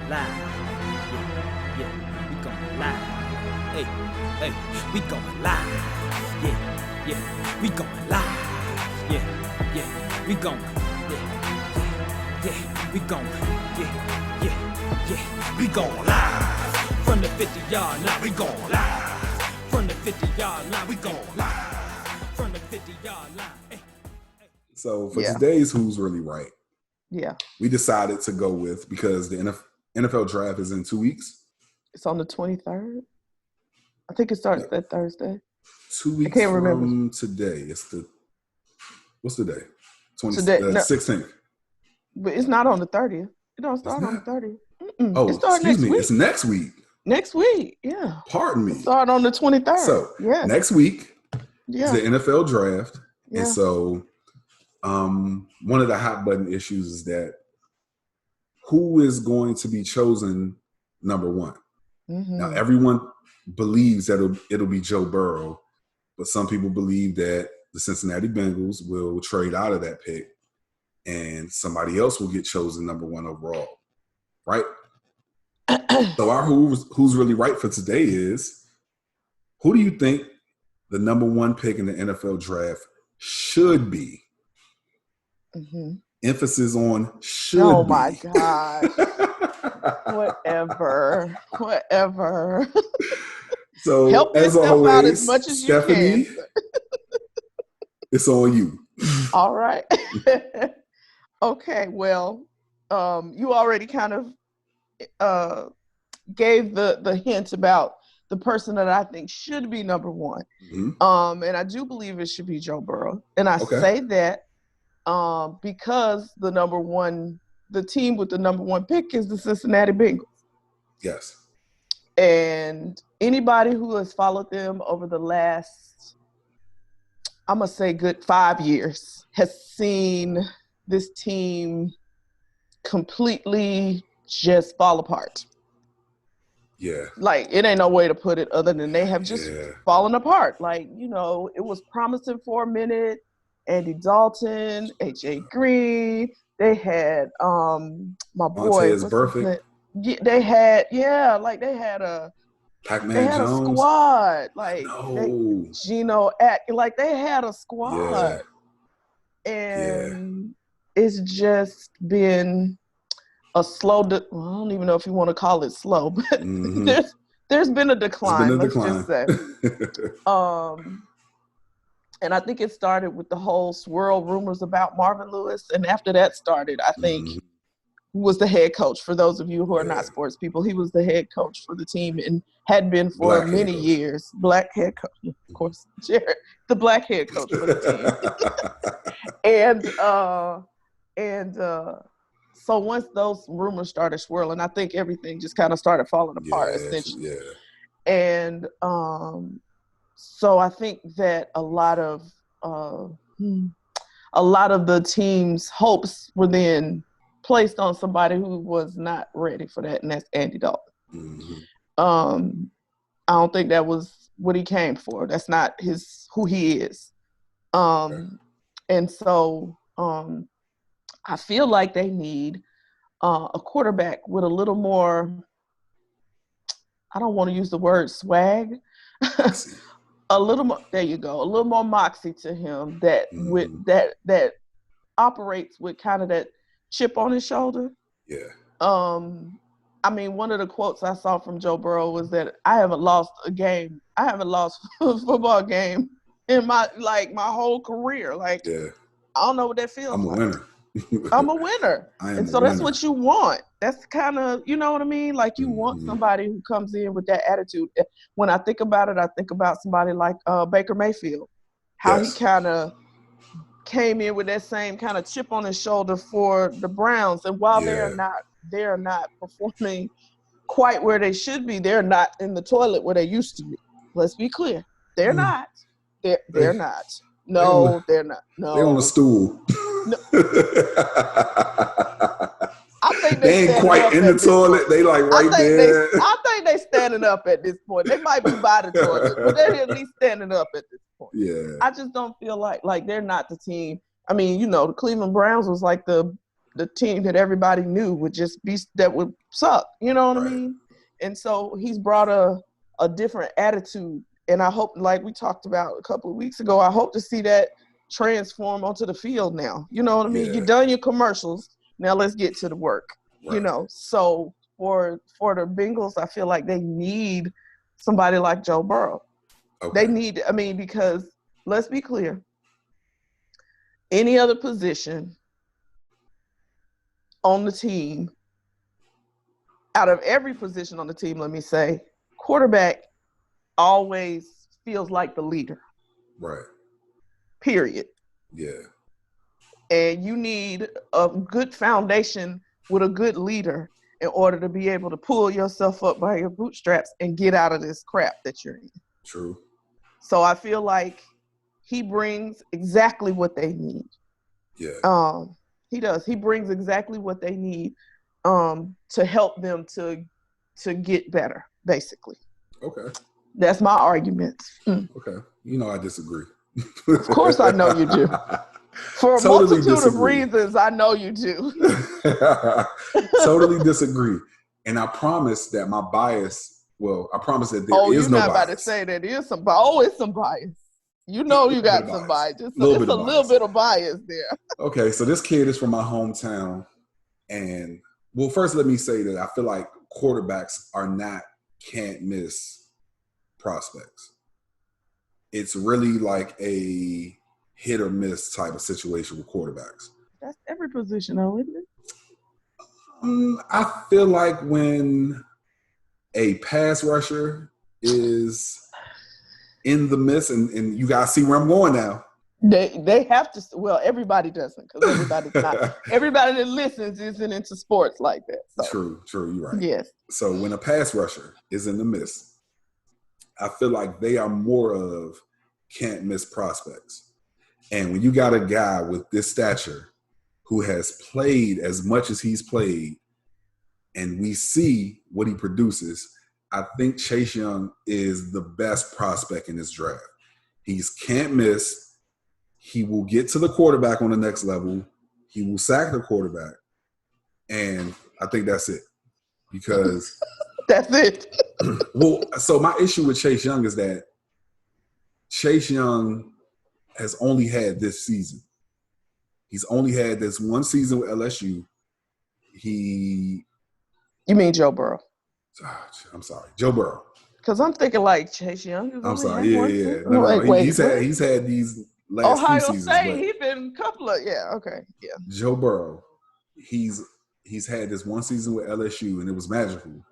live. Yeah, we going live. Hey, we going live. Yeah, we going live. Yeah, we going. Yeah, we going. Yeah, we going live. From the 50-yard line, we going live. From the 50-yard line, we going live. From the 50-yard line. So for today's Who's Really Right, we decided to go with, because the NFL draft is in 2 weeks. It's on the 23rd. I think it starts that Thursday. 2 weeks I can't from remember. today. What's the day? 16th. But it's not on the 30th. It don't start on the 30th. Oh, it starts excuse next me. week. It's next week. Next week, yeah. Pardon me. It start on the 23rd. So next week is the NFL draft. Yeah. And so one of the hot button issues is that who is going to be chosen number one? Mm-hmm. Now, everyone believes that it'll be Joe Burrow, but some people believe that the Cincinnati Bengals will trade out of that pick and somebody else will get chosen number one overall, right? So our who's really right for today is, who do you think the number one pick in the NFL draft should be? Mm-hmm. Emphasis on should be. Oh my gosh. Whatever. So help as yourself always, out as much as Stephanie, you can. It's on you. All right. Okay, well, you already kind of gave the hint about the person that I think should be number one. Mm-hmm. And I do believe it should be Joe Burrow. And I say that because the team with the number one pick is the Cincinnati Bengals. Yes. And anybody who has followed them over the last, I'm going to say good 5 years, has seen this team completely just fall apart. Yeah. Like, it ain't no way to put it other than they have just fallen apart. Like, it was promising for a minute. Andy Dalton, A.J. Green. They had my boy. Montez Burfict. They had a Pac-Man they had Jones. a squad. Like Geno like they had a squad. Yeah. And it's just been a slow I don't even know if you want to call it slow, but there's been a decline, let's just say. And I think it started with the whole swirl rumors about Marvin Lewis. And after that started, I think who was the head coach. For those of you who are not sports people, he was the head coach for the team and had been for many years. Black head coach, of course, Jarrett, the black head coach for the team. and so once those rumors started swirling, I think everything just kind of started falling apart, essentially. Yeah. And so I think that a lot of the team's hopes were then placed on somebody who was not ready for that, and that's Andy Dalton. Mm-hmm. I don't think that was what he came for. That's not who he is. And so I feel like they need a quarterback with a little more, I don't want to use the word swag, a little more, there you go, a little more moxie to him that that operates with kind of that chip on his shoulder. Yeah. I mean, one of the quotes I saw from Joe Burrow was that I haven't lost a football game in my whole career. Like, I don't know what that feels like. I'm a winner. I'm a winner. And so that's what you want. That's kind of, you know what I mean? Like, you want somebody who comes in with that attitude. When I think about it, I think about somebody like Baker Mayfield, how he kind of came in with that same kind of chip on his shoulder for the Browns. And while they're not performing quite where they should be, they're not in the toilet where they used to be. Let's be clear. They're not. They're not. No, they're not. No. They're on a stool. No. I think they ain't quite in the toilet. They like right there. I think they standing up at this point. They might be by the toilet, but they're at least standing up at this point. Yeah. I just don't feel like they're not the team. I mean, the Cleveland Browns was like the the team that everybody knew would suck. You know what I mean? And so he's brought a different attitude. And I hope, like we talked about a couple of weeks ago, I hope to see that transform onto the field now. You know what I mean? Yeah. You've done your commercials. Now let's get to the work. Right. You know, so for the Bengals, I feel like they need somebody like Joe Burrow. Okay. They need, because let's be clear, any other position on the team, out of every position on the team, let me say, quarterback always feels like the leader. Right. Period. Yeah. And you need a good foundation with a good leader in order to be able to pull yourself up by your bootstraps and get out of this crap that you're in. True. So I feel like he brings exactly what they need. Yeah. He does. He brings exactly what they need to help them to get better, basically. Okay. That's my argument. Okay. I disagree. Of course I know you do. For a multitude of reasons, I know you do. Totally disagree. And I promise that my bias, I promise that there is no bias. Oh, you're not about to say that there is some bias. Oh, it's some bias. You know you got some bias. It's a little bit of bias there. Okay, so this kid is from my hometown. And, first let me say that I feel like quarterbacks are not can't-miss prospects. It's really like a hit or miss type of situation with quarterbacks. That's every position, though, isn't it? I feel like when a pass rusher is in the miss, and you guys see where I'm going now. They have to. Well, everybody doesn't, because everybody's not. Everybody that listens isn't into sports like that. So. True. You're right. Yes. So when a pass rusher is in the miss, I feel like they are more of can't miss prospects. And when you got a guy with this stature who has played as much as he's played, and we see what he produces, I think Chase Young is the best prospect in this draft. He's can't miss. He will get to the quarterback on the next level. He will sack the quarterback. And I think that's it. Because that's it. So my issue with Chase Young is that Chase Young has only had this season. He's only had this one season with LSU. You mean Joe Burrow? I'm sorry, Joe Burrow. Because I'm thinking like Chase Young. I'm sorry, yeah. No, he's had these last Ohio few seasons. State, he's been a couple of okay. Joe Burrow, he's had this one season with LSU, and it was magical.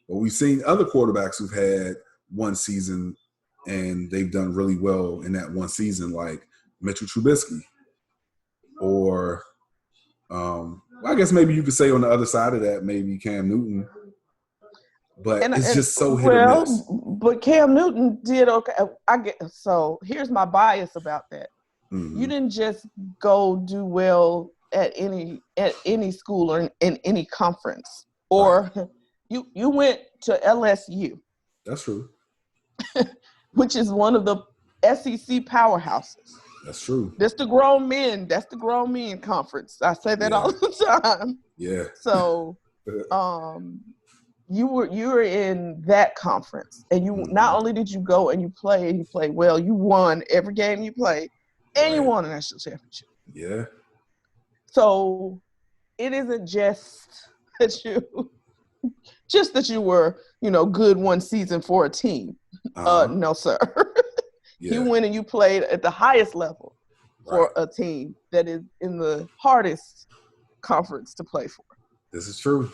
But we've seen other quarterbacks who've had one season and they've done really well in that one season, like Mitchell Trubisky. Or I guess maybe you could say on the other side of that, maybe Cam Newton. But it's just so hit or miss. But Cam Newton did okay. So here's my bias about that. Mm-hmm. You didn't just go do well at any school or in any conference, or right. you went to LSU. That's true. Which is one of the SEC powerhouses. That's true. That's the grown men conference. I say that all the time. Yeah. So, you were in that conference, and you not only did you go and you played well, you won every game you played, and you won a national championship. Yeah. So it isn't just that you were, good one season for a team. No, sir. Yeah. You went and you played at the highest level for a team that is in the hardest conference to play for. This is true.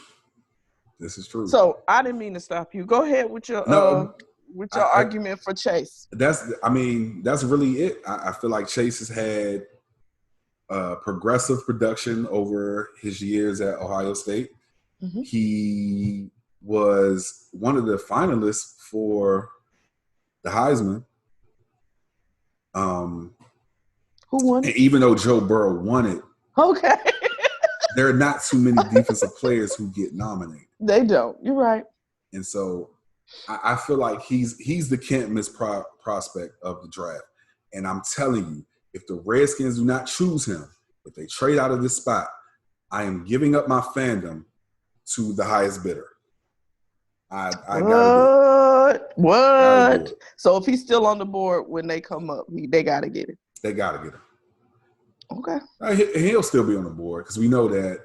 So I didn't mean to stop you. Go ahead with your argument for Chase. That's really it. I feel like Chase has had progressive production over his years at Ohio State. Mm-hmm. He was one of the finalists for the Heisman. Who won? And even though Joe Burrow won it, okay, there are not too many defensive players who get nominated. They don't. You're right. And so I feel like he's the can't miss prospect of the draft. And I'm telling you, if the Redskins do not choose him, if they trade out of this spot, I am giving up my fandom to the highest bidder. I what? gotta do it. What? Gotta do it. So if he's still on the board when they come up, they gotta get it. They gotta get him. Okay. He'll still be on the board because we know that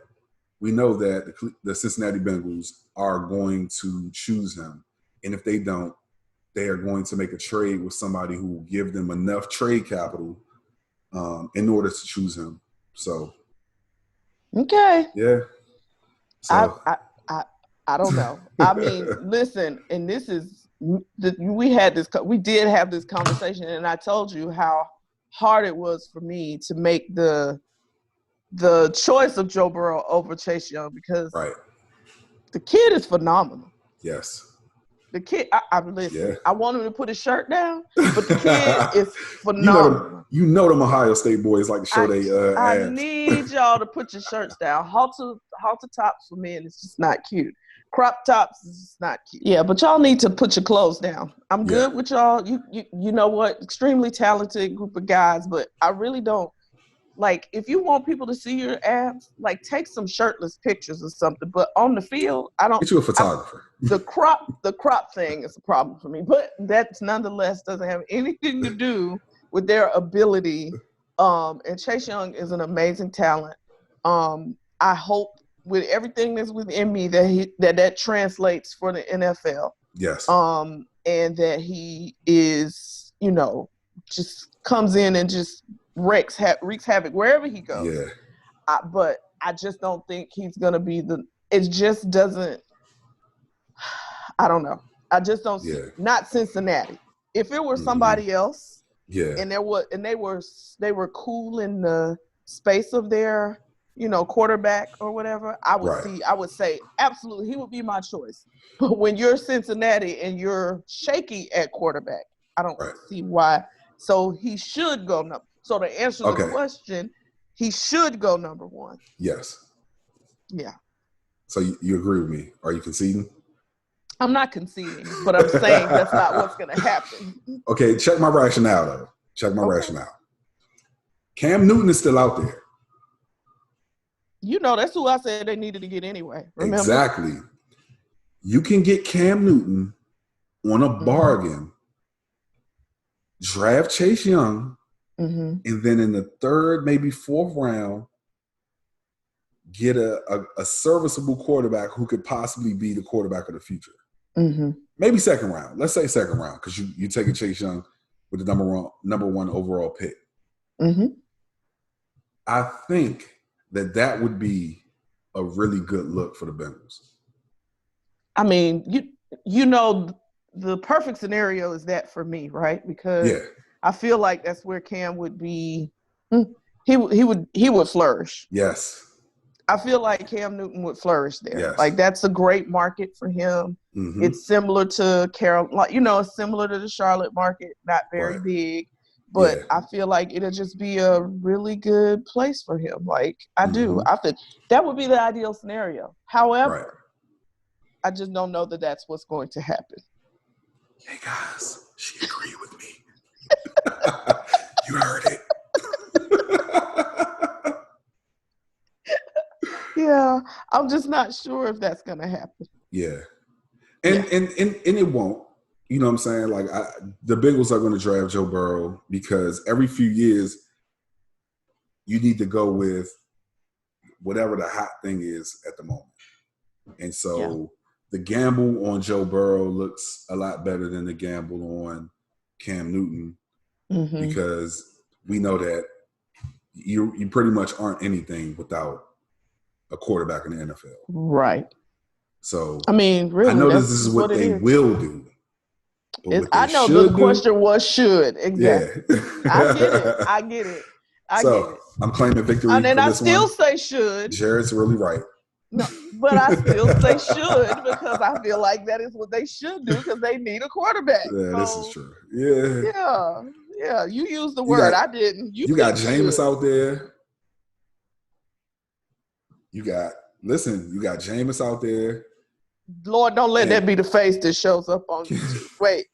the Cincinnati Bengals are going to choose him, and if they don't, they are going to make a trade with somebody who will give them enough trade capital in order to choose him. So, okay, yeah. So, I don't know. I mean, listen, and this is we did have this conversation, and I told you how hard it was for me to make the choice of Joe Burrow over Chase Young because the kid is phenomenal. Yes. The kid, I listen. Yeah. I want him to put his shirt down, but the kid is phenomenal. You know them Ohio State boys like to show their I abs. need y'all to put your shirts down. Halter tops for men is just not cute. Crop tops is just not cute. Yeah, but y'all need to put your clothes down. I'm good with y'all. You know what? Extremely talented group of guys, but I really don't. Like, if you want people to see your abs, like, take some shirtless pictures or something. But on the field, I don't. Get you a photographer. The crop thing is a problem for me. But that nonetheless doesn't have anything to do with their ability. And Chase Young is an amazing talent. I hope with everything that's within me that translates for the NFL. Yes. And that he is, just comes in and just wreaks havoc wherever he goes. Yeah. But I just don't think he's going to be it just doesn't, I don't know. I just don't see, not Cincinnati. If it were somebody else, and they were cool in the space of their, quarterback or whatever, I would say absolutely he would be my choice. But when you're Cincinnati and you're shaky at quarterback, I don't see why. So he should go number. So to answer the question, he should go number one. Yes. Yeah. So you agree with me? Are you conceding? I'm not conceding, but I'm saying that's not what's going to happen. Okay, check my rationale, though. Check my rationale. Cam Newton is still out there. That's who I said they needed to get anyway. Remember? Exactly. You can get Cam Newton on a bargain, draft Chase Young, and then in the third, maybe fourth round, get a serviceable quarterback who could possibly be the quarterback of the future. Maybe second round. Let's say second round because you take a Chase Young with the number one overall pick. I think that would be a really good look for the Bengals. I mean, the perfect scenario is that for me, right? Because I feel like that's where Cam would be. He would flourish. Yes. I feel like Cam Newton would flourish there. Yes. Like that's a great market for him. It's similar to it's similar to the Charlotte market, not very big, but I feel like it'll just be a really good place for him. Like I do. I think that would be the ideal scenario. However, I just don't know that that's what's going to happen. Hey guys, she agreed with me. You heard it. Yeah, I'm just not sure if that's going to happen. Yeah. And it won't. You know what I'm saying? Like the Bengals are going to draft Joe Burrow because every few years you need to go with whatever the hot thing is at the moment. And so the gamble on Joe Burrow looks a lot better than the gamble on Cam Newton because we know that you pretty much aren't anything without a quarterback in the NFL. Right. So I mean, really, I know this is what they will do. I know the question was should. Exactly. Yeah. I get it. I'm claiming victory. And I still say should. Jarrett's really right. No, but I still say should because I feel like that is what they should do because they need a quarterback. Yeah, this is true. Yeah. Yeah. You used the word. I didn't. You got Jameis out there. You got Jameis out there. Lord, don't let that be the face that shows up on YouTube. Wait.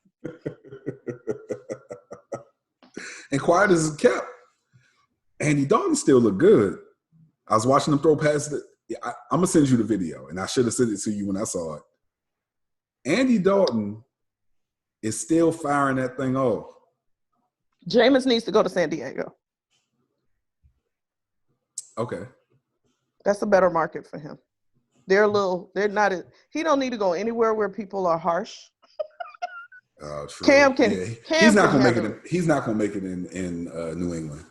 And quiet as it's kept, Andy Dalton still look good. I was watching them throw past it. I'm gonna send you the video, and I should have sent it to you when I saw it. Andy Dalton is still firing that thing off. Jameis needs to go to San Diego. Okay. That's a better market for him. They're not, he don't need to go anywhere where people are harsh. True. Cam can, yeah. Cam he's not can gonna make it. He's not gonna make it in New England.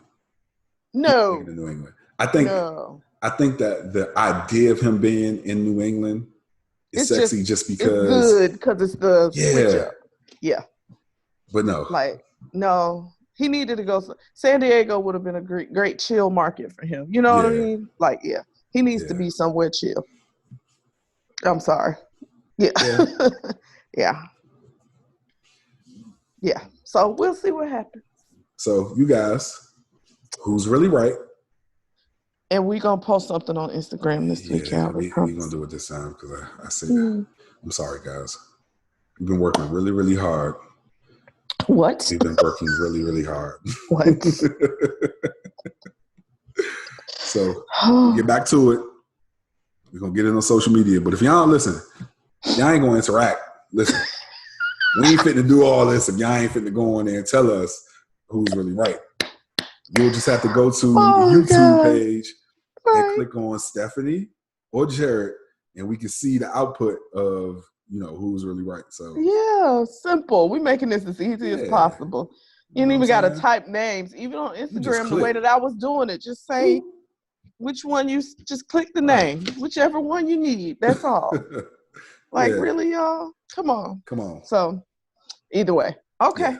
No. In New England. I think that the idea of him being in New England is sexy just because it's good because it's the switch up. Yeah. But no. Like, no. He needed to go. San Diego would have been a great chill market for him. You know what I mean? Like, yeah. He needs to be somewhere chill. I'm sorry. Yeah. Yeah. Yeah. So we'll see what happens. So you guys, who's really right? And we're going to post something on Instagram this weekend. We're going to do it this time because I said that. I'm sorry, guys. We've been working really, really hard. What? We've been working really, really hard. What? So get back to it. We're going to get it on social media. But if y'all don't listen, y'all ain't going to interact. Listen, we ain't fit to do all this if y'all ain't fit to go on there and tell us who's really right. You'll just have to go to the YouTube page and click on Stephanie or Jarrett, and we can see the output of, who's really right. So yeah, simple. We're making this as easy as possible. You ain't even got to type names. Even on Instagram, the way that I was doing it, just say which one you just click the name, whichever one you need. That's all. Really, y'all? Come on. So either way. Okay. Yeah.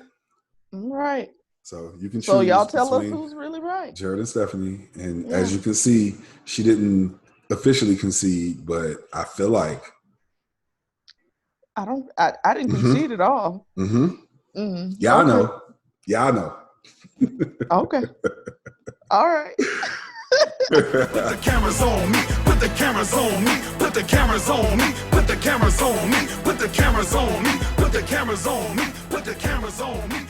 All right. So you can choose. So y'all tell us who's really right. Jarrett and Stephanie. And as you can see, she didn't officially concede, but I feel like I didn't concede at all. Yeah, I know. Yeah, I know. Okay. All right. Put the cameras on me. Put the cameras on me. Put the cameras on me. Put the cameras on me. Put the cameras on me. Put the cameras on me. Put the cameras on me.